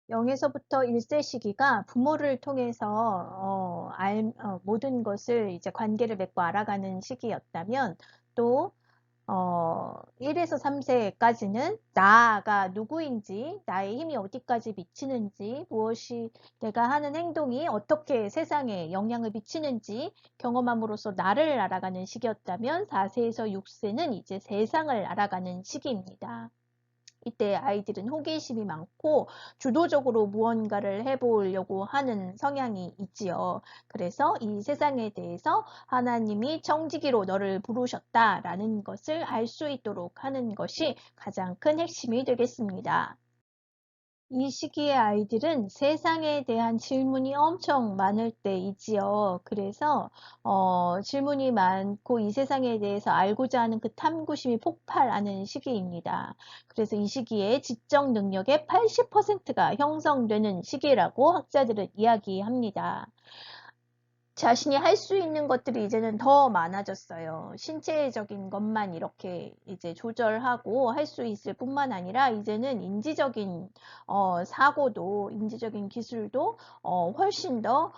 0에서부터 1세 시기가 부모를 통해서 모든 것을 이제 관계를 맺고 알아가는 시기였다면, 또 1에서 3세까지는 나가 누구인지, 나의 힘이 어디까지 미치는지, 무엇이 내가 하는 행동이 어떻게 세상에 영향을 미치는지 경험함으로써 나를 알아가는 시기였다면, 4세에서 6세는 이제 세상을 알아가는 시기입니다. 이때 아이들은 호기심이 많고 주도적으로 무언가를 해보려고 하는 성향이 있지요. 그래서 이 세상에 대해서 하나님이 청지기로 너를 부르셨다라는 것을 알 수 있도록 하는 것이 가장 큰 핵심이 되겠습니다. 이 시기의 아이들은 세상에 대한 질문이 엄청 많을 때이지요. 그래서 질문이 많고 이 세상에 대해서 알고자 하는 그 탐구심이 폭발하는 시기입니다. 그래서 이 시기에 지적 능력의 80%가 형성되는 시기라고 학자들은 이야기합니다. 자신이 할 수 있는 것들이 이제는 더 많아졌어요. 신체적인 것만 이렇게 이제 조절하고 할 수 있을 뿐만 아니라 이제는 인지적인 사고도, 인지적인 기술도 훨씬 더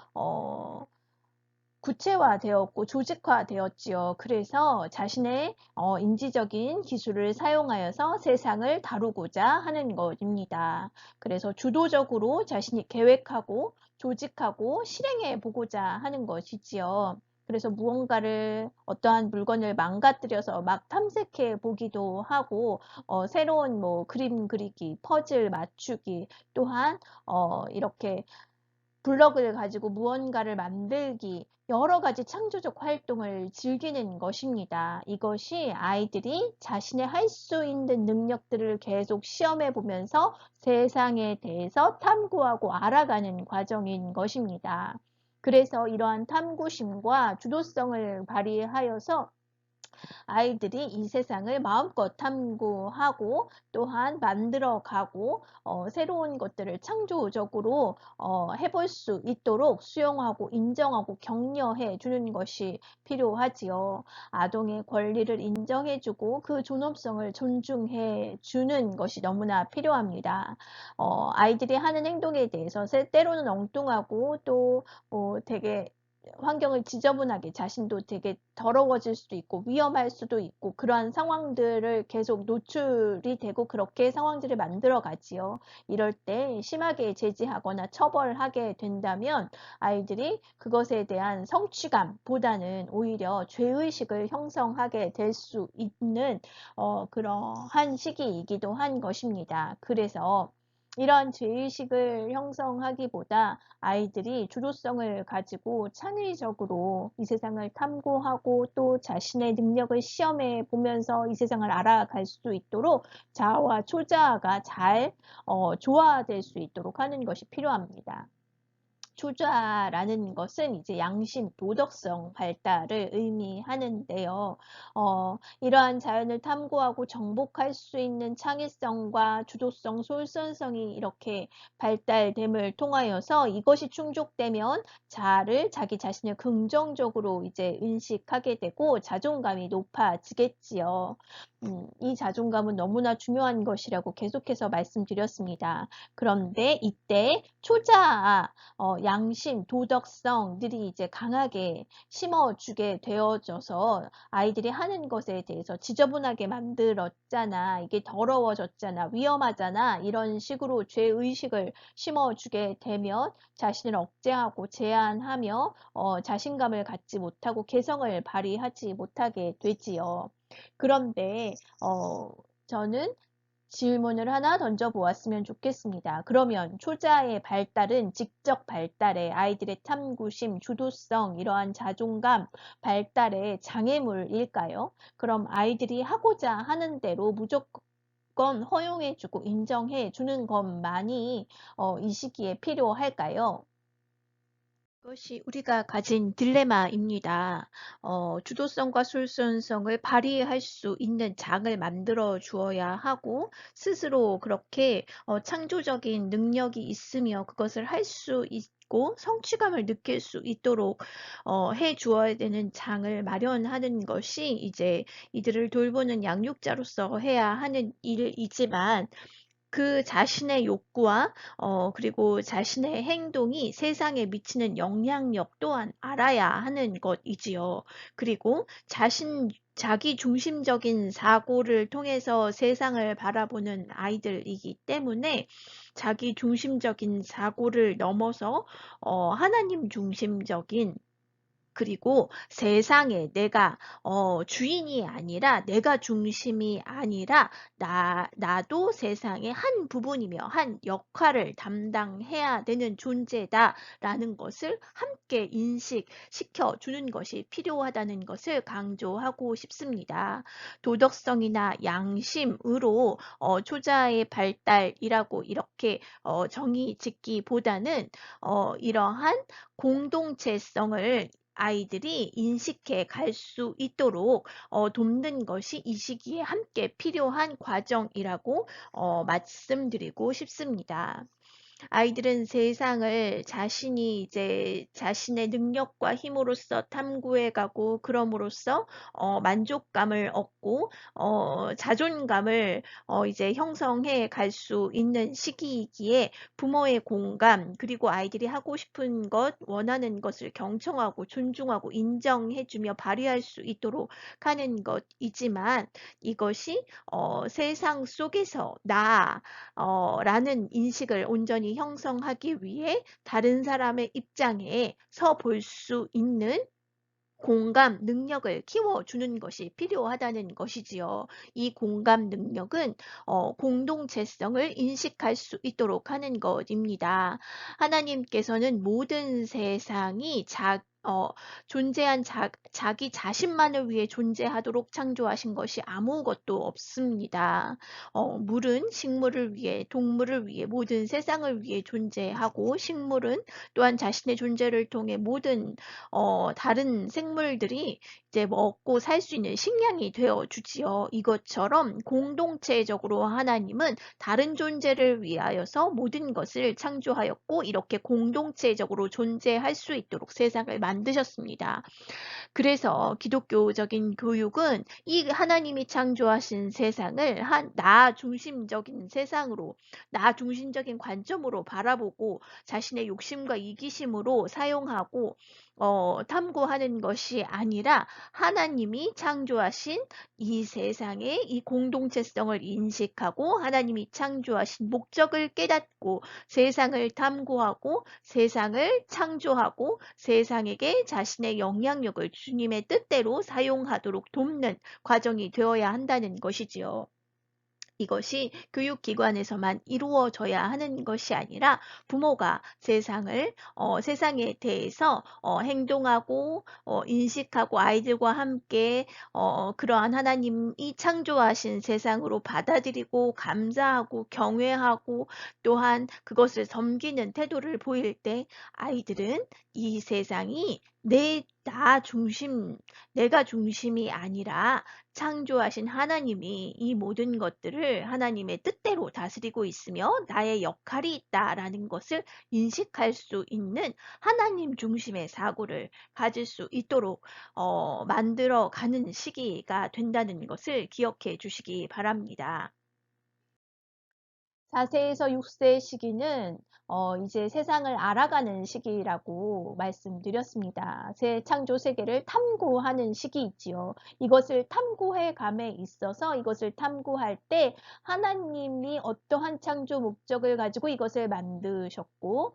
구체화되었고 조직화되었지요. 그래서 자신의 인지적인 기술을 사용하여서 세상을 다루고자 하는 것입니다. 그래서 주도적으로 자신이 계획하고 조직하고 실행해 보고자 하는 것이지요. 그래서 무언가를 어떠한 물건을 망가뜨려서 막 탐색해 보기도 하고 새로운 뭐 그림 그리기, 퍼즐 맞추기, 또한 이렇게 블럭을 가지고 무언가를 만들기, 여러 가지 창조적 활동을 즐기는 것입니다. 이것이 아이들이 자신의 할 수 있는 능력들을 계속 시험해 보면서 세상에 대해서 탐구하고 알아가는 과정인 것입니다. 그래서 이러한 탐구심과 주도성을 발휘하여서 아이들이 이 세상을 마음껏 탐구하고 또한 만들어가고 새로운 것들을 창조적으로 해볼 수 있도록 수용하고 인정하고 격려해 주는 것이 필요하지요. 아동의 권리를 인정해주고 그 존엄성을 존중해 주는 것이 너무나 필요합니다. 아이들이 하는 행동에 대해서 때로는 엉뚱하고 또 되게 환경을 지저분하게, 자신도 되게 더러워질 수도 있고 위험할 수도 있고 그러한 상황들을 계속 노출이 되고 그렇게 상황들을 만들어 가지요. 이럴 때 심하게 제지하거나 처벌하게 된다면 아이들이 그것에 대한 성취감보다는 오히려 죄의식을 형성하게 될 수 있는 그러한 시기이기도 한 것입니다. 그래서 이러한 죄의식을 형성하기보다 아이들이 주도성을 가지고 창의적으로 이 세상을 탐구하고 또 자신의 능력을 시험해 보면서 이 세상을 알아갈 수 있도록 자아와 초자아가 잘 조화될 수 있도록 하는 것이 필요합니다. 초자라는 것은 이제 양심, 도덕성 발달을 의미하는데요. 이러한 자연을 탐구하고 정복할 수 있는 창의성과 주도성, 솔선성이 이렇게 발달됨을 통하여서 이것이 충족되면 자기 자신을 긍정적으로 이제 인식하게 되고 자존감이 높아지겠지요. 이 자존감은 너무나 중요한 것이라고 계속해서 말씀드렸습니다. 그런데 이때 초자아, 양심, 도덕성들이 이제 강하게 심어주게 되어져서 아이들이 하는 것에 대해서 지저분하게 만들었잖아, 이게 더러워졌잖아, 위험하잖아, 이런 식으로 죄의식을 심어주게 되면 자신을 억제하고 제한하며 자신감을 갖지 못하고 개성을 발휘하지 못하게 되지요. 그런데 저는 질문을 하나 던져보았으면 좋겠습니다. 그러면 초자의 발달은 직접 발달에 아이들의 탐구심, 주도성, 이러한 자존감 발달의 장애물일까요? 그럼 아이들이 하고자 하는 대로 무조건 허용해주고 인정해주는 것만이 이 시기에 필요할까요? 이것이 우리가 가진 딜레마입니다. 주도성과 솔선성을 발휘할 수 있는 장을 만들어 주어야 하고 스스로 그렇게 창조적인 능력이 있으며 그것을 할 수 있고 성취감을 느낄 수 있도록 해 주어야 되는 장을 마련하는 것이 이제 이들을 돌보는 양육자로서 해야 하는 일이지만 그 자신의 욕구와 그리고 자신의 행동이 세상에 미치는 영향력 또한 알아야 하는 것이지요. 그리고 자기 중심적인 사고를 통해서 세상을 바라보는 아이들이기 때문에 자기 중심적인 사고를 넘어서 하나님 중심적인, 그리고 세상에 내가 주인이 아니라, 내가 중심이 아니라 나도 세상의 한 부분이며 한 역할을 담당해야 되는 존재다라는 것을 함께 인식시켜 주는 것이 필요하다는 것을 강조하고 싶습니다. 도덕성이나 양심으로 초자의 발달이라고 이렇게 정의 짓기보다는 이러한 공동체성을 아이들이 인식해 갈 수 있도록 돕는 것이 이 시기에 함께 필요한 과정이라고 말씀드리고 싶습니다. 아이들은 세상을 자신이 이제 자신의 능력과 힘으로써 탐구해 가고, 그럼으로써 만족감을 얻고 자존감을 이제 형성해 갈 수 있는 시기이기에 부모의 공감, 그리고 아이들이 하고 싶은 것, 원하는 것을 경청하고 존중하고 인정해주며 발휘할 수 있도록 하는 것이지만, 이것이 세상 속에서 라는 인식을 온전히 형성하기 위해 다른 사람의 입장에 서 볼 수 있는 공감 능력을 키워주는 것이 필요하다는 것이지요. 이 공감 능력은 공동체성을 인식할 수 있도록 하는 것입니다. 하나님께서는 모든 세상이 존재한 자기 자신만을 위해 존재하도록 창조하신 것이 아무것도 없습니다. 물은 식물을 위해, 동물을 위해, 모든 세상을 위해 존재하고, 식물은 또한 자신의 존재를 통해 모든 다른 생물들이 이제 먹고 살 수 있는 식량이 되어 주지요. 이것처럼 공동체적으로 하나님은 다른 존재를 위하여서 모든 것을 창조하였고, 이렇게 공동체적으로 존재할 수 있도록 세상을 만드셨습니다. 그래서 기독교적인 교육은 이 하나님이 창조하신 세상을 나 중심적인 세상으로, 나 중심적인 관점으로 바라보고 자신의 욕심과 이기심으로 사용하고 탐구하는 것이 아니라, 하나님이 창조하신 이 세상의 이 공동체성을 인식하고 하나님이 창조하신 목적을 깨닫고 세상을 탐구하고 세상을 창조하고 세상에게 자신의 영향력을 주님의 뜻대로 사용하도록 돕는 과정이 되어야 한다는 것이지요. 이것이 교육기관에서만 이루어져야 하는 것이 아니라, 부모가 세상에 대해서 행동하고 인식하고 아이들과 함께 그러한 하나님이 창조하신 세상으로 받아들이고 감사하고 경외하고 또한 그것을 섬기는 태도를 보일 때, 아이들은 이 세상이 내가 중심이 아니라 창조하신 하나님이 이 모든 것들을 하나님의 뜻대로 다스리고 있으며 나의 역할이 있다라는 것을 인식할 수 있는 하나님 중심의 사고를 가질 수 있도록 만들어 가는 시기가 된다는 것을 기억해 주시기 바랍니다. 4세에서 6세 시기는 이제 세상을 알아가는 시기라고 말씀드렸습니다. 새 창조 세계를 탐구하는 시기이지요. 이것을 탐구해 감에 있어서, 이것을 탐구할 때 하나님이 어떠한 창조 목적을 가지고 이것을 만드셨고,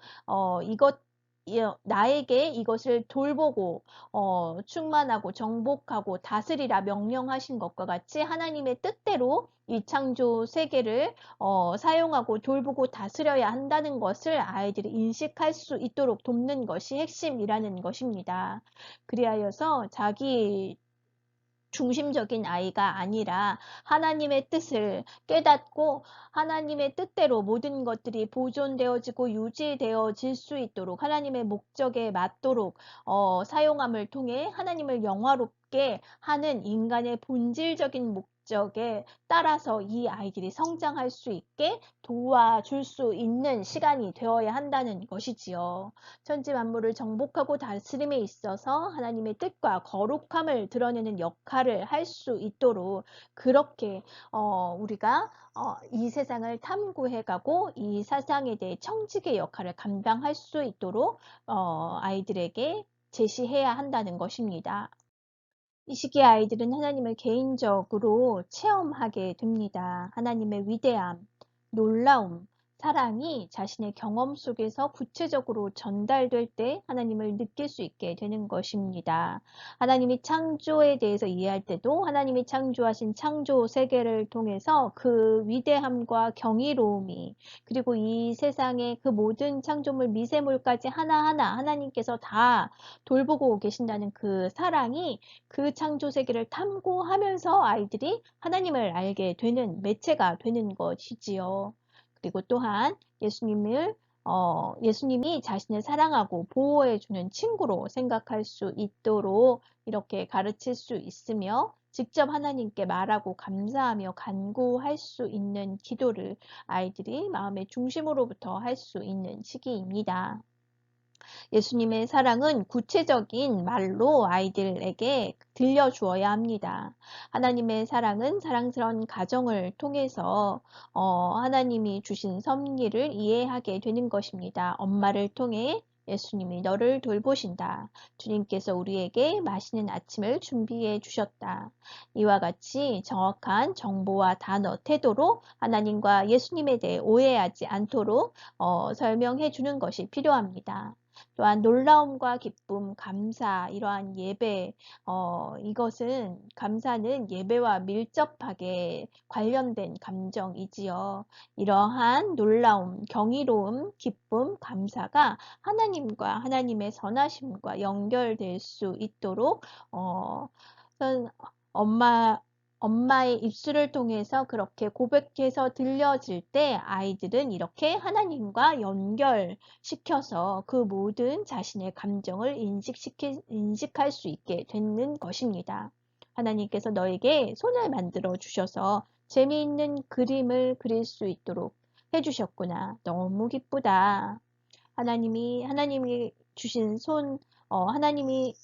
나에게 이것을 돌보고 충만하고 정복하고 다스리라 명령하신 것과 같이, 하나님의 뜻대로 이 창조 세계를 사용하고 돌보고 다스려야 한다는 것을 아이들이 인식할 수 있도록 돕는 것이 핵심이라는 것입니다. 그리하여서 자기 중심적인 아이가 아니라 하나님의 뜻을 깨닫고 하나님의 뜻대로 모든 것들이 보존되어지고 유지되어질 수 있도록, 하나님의 목적에 맞도록 사용함을 통해 하나님을 영화롭게 하는 인간의 본질적인 목적에 따라서 이 아이들이 성장할 수 있게 도와줄 수 있는 시간이 되어야 한다는 것이지요. 천지 만물을 정복하고 다스림에 있어서 하나님의 뜻과 거룩함을 드러내는 역할을 할 수 있도록 그렇게 우리가 이 세상을 탐구해가고 이 세상에 대해 청지기의 역할을 감당할 수 있도록 아이들에게 제시해야 한다는 것입니다. 이 시기의 아이들은 하나님을 개인적으로 체험하게 됩니다. 하나님의 위대함, 놀라움, 사랑이 자신의 경험 속에서 구체적으로 전달될 때 하나님을 느낄 수 있게 되는 것입니다. 하나님이 창조에 대해서 이해할 때도 하나님이 창조하신 창조 세계를 통해서 그 위대함과 경이로움이 그리고 이 세상의 그 모든 창조물 미세물까지 하나하나 하나님께서 다 돌보고 계신다는 그 사랑이 그 창조 세계를 탐구하면서 아이들이 하나님을 알게 되는 매체가 되는 것이지요. 그리고 또한 예수님이 자신을 사랑하고 보호해주는 친구로 생각할 수 있도록 이렇게 가르칠 수 있으며 직접 하나님께 말하고 감사하며 간구할 수 있는 기도를 아이들이 마음의 중심으로부터 할 수 있는 시기입니다. 예수님의 사랑은 구체적인 말로 아이들에게 들려주어야 합니다. 하나님의 사랑은 사랑스러운 가정을 통해서 하나님이 주신 섭리를 이해하게 되는 것입니다. 엄마를 통해 예수님이 너를 돌보신다. 주님께서 우리에게 맛있는 아침을 준비해 주셨다. 이와 같이 정확한 정보와 단어, 태도로 하나님과 예수님에 대해 오해하지 않도록 설명해 주는 것이 필요합니다. 또한 놀라움과 기쁨, 감사, 이러한 예배, 감사는 예배와 밀접하게 관련된 감정이지요. 이러한 놀라움, 경이로움, 기쁨, 감사가 하나님과 하나님의 선하심과 연결될 수 있도록, 선- 엄마, 엄마의 입술을 통해서 그렇게 고백해서 들려질 때 아이들은 이렇게 하나님과 연결시켜서 그 모든 자신의 감정을 인식할 수 있게 되는 것입니다. 하나님께서 너에게 손을 만들어 주셔서 재미있는 그림을 그릴 수 있도록 해주셨구나. 너무 기쁘다. 하나님이 주신 하나님이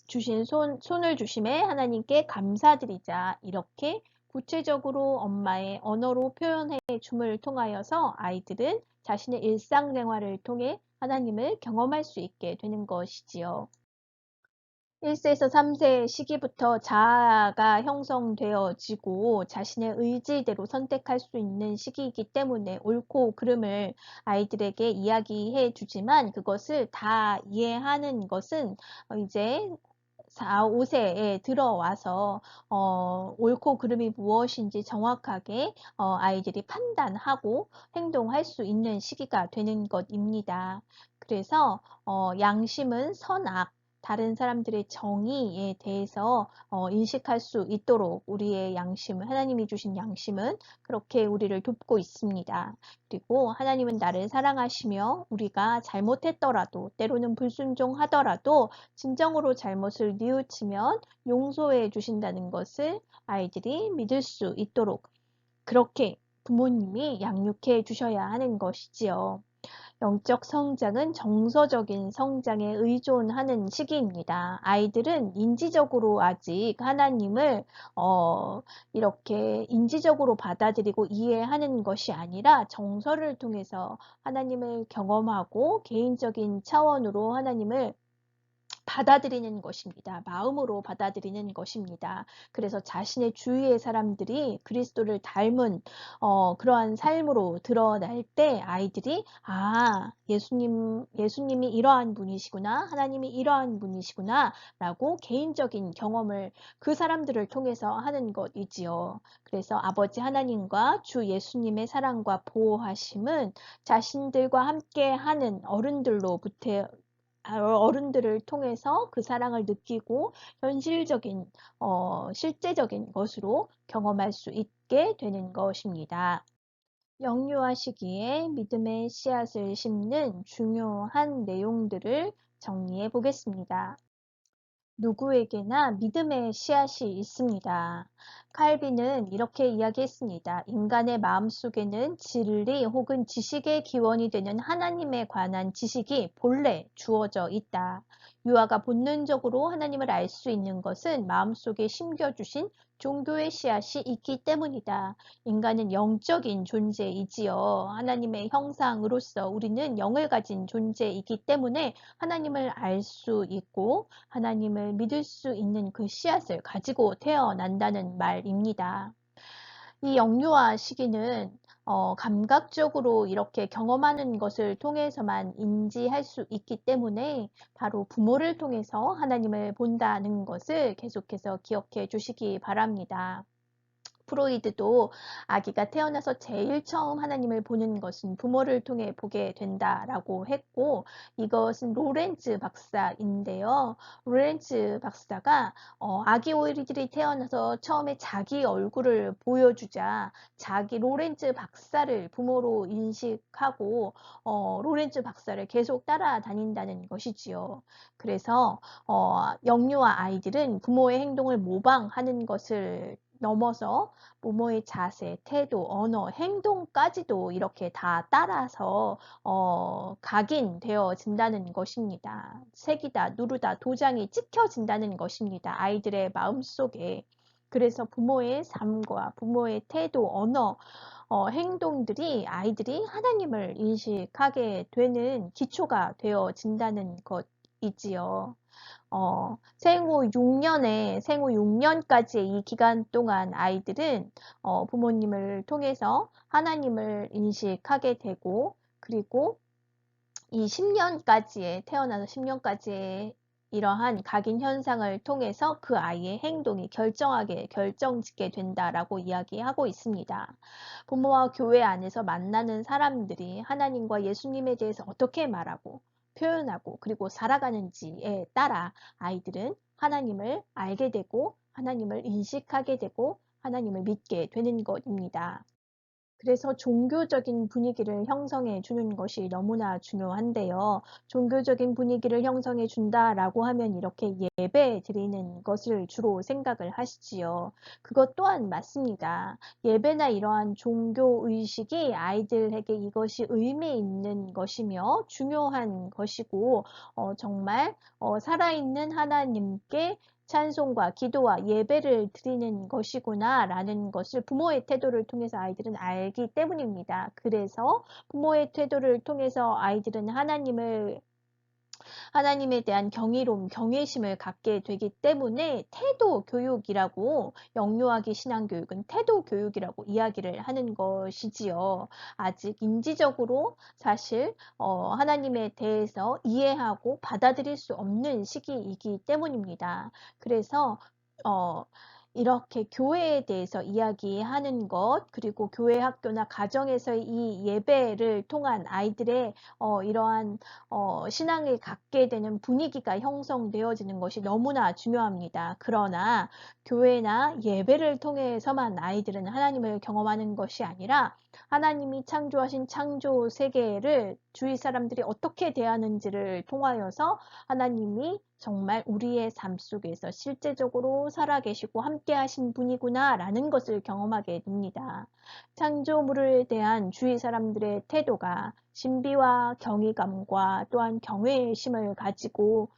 주신 손을 주심에 하나님께 감사드리자. 이렇게 구체적으로 엄마의 언어로 표현해 줌을 통하여서 아이들은 자신의 일상생활을 통해 하나님을 경험할 수 있게 되는 것이지요. 1세에서 3세 시기부터 자아가 형성되어지고 자신의 의지대로 선택할 수 있는 시기이기 때문에 옳고 그름을 아이들에게 이야기해 주지만 그것을 다 이해하는 것은 이제 4, 5세에 들어와서 옳고 그름이 무엇인지 정확하게 아이들이 판단하고 행동할 수 있는 시기가 되는 것입니다. 그래서 양심은 선악, 다른 사람들의 정의에 대해서 인식할 수 있도록 우리의 양심은 하나님이 주신 양심은 그렇게 우리를 돕고 있습니다. 그리고 하나님은 나를 사랑하시며 우리가 잘못했더라도 때로는 불순종하더라도 진정으로 잘못을 뉘우치면 용서해 주신다는 것을 아이들이 믿을 수 있도록 그렇게 부모님이 양육해 주셔야 하는 것이지요. 영적 성장은 정서적인 성장에 의존하는 시기입니다. 아이들은 인지적으로 아직 하나님을 이렇게 인지적으로 받아들이고 이해하는 것이 아니라 정서를 통해서 하나님을 경험하고 개인적인 차원으로 하나님을 받아들이는 것입니다. 마음으로 받아들이는 것입니다. 그래서 자신의 주위의 사람들이 그리스도를 닮은 그러한 삶으로 드러날 때 아이들이 예수님이 이러한 분이시구나, 하나님이 이러한 분이시구나 라고 개인적인 경험을 그 사람들을 통해서 하는 것이지요. 그래서 아버지 하나님과 주 예수님의 사랑과 보호하심은 자신들과 함께 하는 어른들을 통해서 그 사랑을 느끼고 실제적인 것으로 경험할 수 있게 되는 것입니다. 영유아 시기에 믿음의 씨앗을 심는 중요한 내용들을 정리해 보겠습니다. 누구에게나 믿음의 씨앗이 있습니다. 칼빈은 이렇게 이야기했습니다. 인간의 마음속에는 진리 혹은 지식의 기원이 되는 하나님에 관한 지식이 본래 주어져 있다. 유아가 본능적으로 하나님을 알 수 있는 것은 마음속에 심겨주신 종교의 씨앗이 있기 때문이다. 인간은 영적인 존재이지요. 하나님의 형상으로서 우리는 영을 가진 존재이기 때문에 하나님을 알 수 있고 하나님을 믿을 수 있는 그 씨앗을 가지고 태어난다는 말입니다. 이 영유아 시기는 감각적으로 이렇게 경험하는 것을 통해서만 인지할 수 있기 때문에 바로 부모를 통해서 하나님을 본다는 것을 계속해서 기억해 주시기 바랍니다. 프로이드도 아기가 태어나서 제일 처음 하나님을 보는 것은 부모를 통해 보게 된다라고 했고, 이것은 로렌츠 박사인데요. 로렌츠 박사가 아기 오리들이 태어나서 처음에 자기 얼굴을 보여주자 자기 로렌츠 박사를 부모로 인식하고 로렌츠 박사를 계속 따라다닌다는 것이지요. 그래서 영유아 아이들은 부모의 행동을 모방하는 것을 넘어서 부모의 자세, 태도, 언어, 행동까지도 이렇게 다 따라서 각인되어진다는 것입니다. 색이다, 누르다, 도장이 찍혀진다는 것입니다. 아이들의 마음속에. 그래서 부모의 삶과 부모의 태도, 언어, 행동들이 아이들이 하나님을 인식하게 되는 기초가 되어진다는 것이지요. 생후 6년까지의 이 기간 동안 아이들은 부모님을 통해서 하나님을 인식하게 되고, 그리고 이 10년까지의 태어나서 10년까지의 이러한 각인 현상을 통해서 그 아이의 행동이 결정짓게 된다라고 이야기하고 있습니다. 부모와 교회 안에서 만나는 사람들이 하나님과 예수님에 대해서 어떻게 말하고 표현하고 그리고 살아가는지에 따라 아이들은 하나님을 알게 되고 하나님을 인식하게 되고 하나님을 믿게 되는 것입니다. 그래서 종교적인 분위기를 형성해 주는 것이 너무나 중요한데요. 종교적인 분위기를 형성해 준다라고 하면 이렇게 예배 드리는 것을 주로 생각을 하시지요. 그것 또한 맞습니다. 예배나 이러한 종교 의식이 아이들에게 이것이 의미 있는 것이며 중요한 것이고 정말 살아있는 하나님께 찬송과 기도와 예배를 드리는 것이구나 라는 것을 부모의 태도를 통해서 아이들은 알기 때문입니다. 그래서 부모의 태도를 통해서 아이들은 하나님에 대한 경이로움, 경외심을 갖게 되기 때문에 태도 교육이라고 영유아기 신앙교육은 태도 교육이라고 이야기를 하는 것이지요. 아직 인지적으로 사실 하나님에 대해서 이해하고 받아들일 수 없는 시기이기 때문입니다. 그래서 이렇게 교회에 대해서 이야기하는 것, 그리고 교회 학교나 가정에서의 이 예배를 통한 아이들의 이러한 신앙을 갖게 되는 분위기가 형성되어지는 것이 너무나 중요합니다. 그러나 교회나 예배를 통해서만 아이들은 하나님을 경험하는 것이 아니라 하나님이 창조하신 창조 세계를 주위 사람들이 어떻게 대하는지를 통하여서 하나님이 정말 우리의 삶 속에서 실제적으로 살아계시고 함께 하신 분이구나 라는 것을 경험하게 됩니다. 창조물에 대한 주위 사람들의 태도가 신비와 경이감과 또한 경외심을 가지고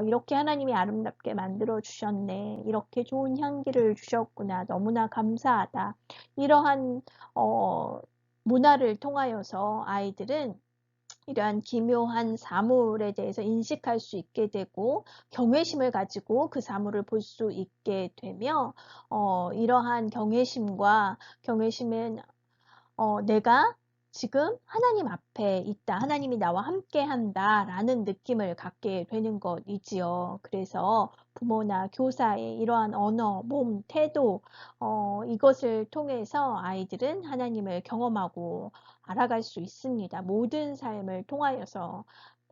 이렇게 하나님이 아름답게 만들어 주셨네. 이렇게 좋은 향기를 주셨구나. 너무나 감사하다. 이러한 문화를 통하여서 아이들은 이러한 기묘한 사물에 대해서 인식할 수 있게 되고 경외심을 가지고 그 사물을 볼 수 있게 되며 이러한 경외심은 내가 지금 하나님 앞에 있다. 하나님이 나와 함께 한다. 라는 느낌을 갖게 되는 것이지요. 그래서 부모나 교사의 이러한 언어, 몸, 태도, 이것을 통해서 아이들은 하나님을 경험하고 알아갈 수 있습니다. 모든 삶을 통하여서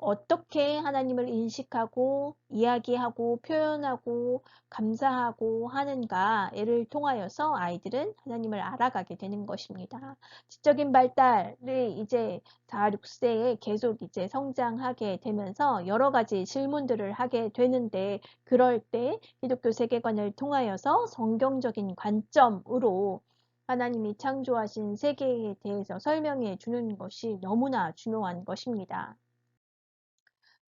어떻게 하나님을 인식하고 이야기하고 표현하고 감사하고 하는가를 통하여서 아이들은 하나님을 알아가게 되는 것입니다. 지적인 발달이 이제 4, 6세에 계속 이제 성장하게 되면서 여러 가지 질문들을 하게 되는데, 그럴 때 기독교 세계관을 통하여서 성경적인 관점으로 하나님이 창조하신 세계에 대해서 설명해 주는 것이 너무나 중요한 것입니다.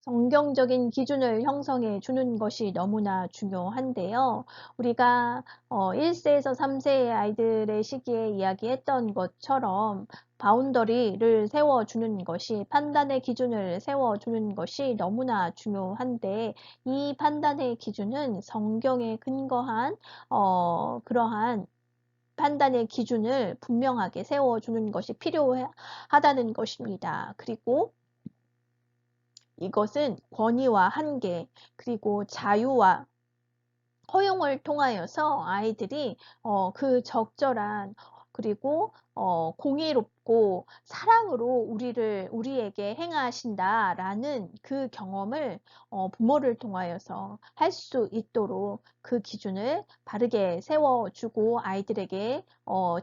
성경적인 기준을 형성해 주는 것이 너무나 중요한데요. 우리가 1세에서 3세의 아이들의 시기에 이야기했던 것처럼 바운더리를 세워주는 것이, 판단의 기준을 세워주는 것이 너무나 중요한데, 이 판단의 기준은 성경에 근거한 그러한 판단의 기준을 분명하게 세워주는 것이 필요하다는 것입니다. 그리고 이것은 권위와 한계, 그리고 자유와 허용을 통하여서 아이들이 그 적절한, 그리고 공의롭고 사랑으로 우리에게 행하신다라는 그 경험을 부모를 통하여서 할 수 있도록 그 기준을 바르게 세워주고 아이들에게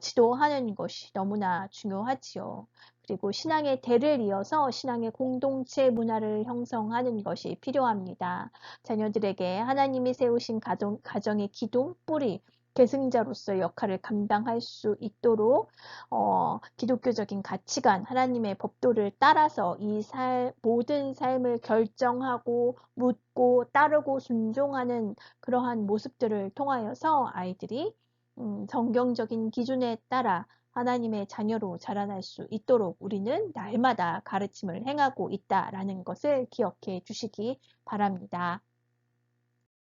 지도하는 것이 너무나 중요하지요. 그리고 신앙의 대를 이어서 신앙의 공동체 문화를 형성하는 것이 필요합니다. 자녀들에게 하나님이 세우신 가정의 기둥, 뿌리, 계승자로서의 역할을 감당할 수 있도록 기독교적인 가치관, 하나님의 법도를 따라서 모든 삶을 결정하고 묻고 따르고 순종하는 그러한 모습들을 통하여서 아이들이 성경적인 기준에 따라 하나님의 자녀로 자라날 수 있도록 우리는 날마다 가르침을 행하고 있다라는 것을 기억해 주시기 바랍니다.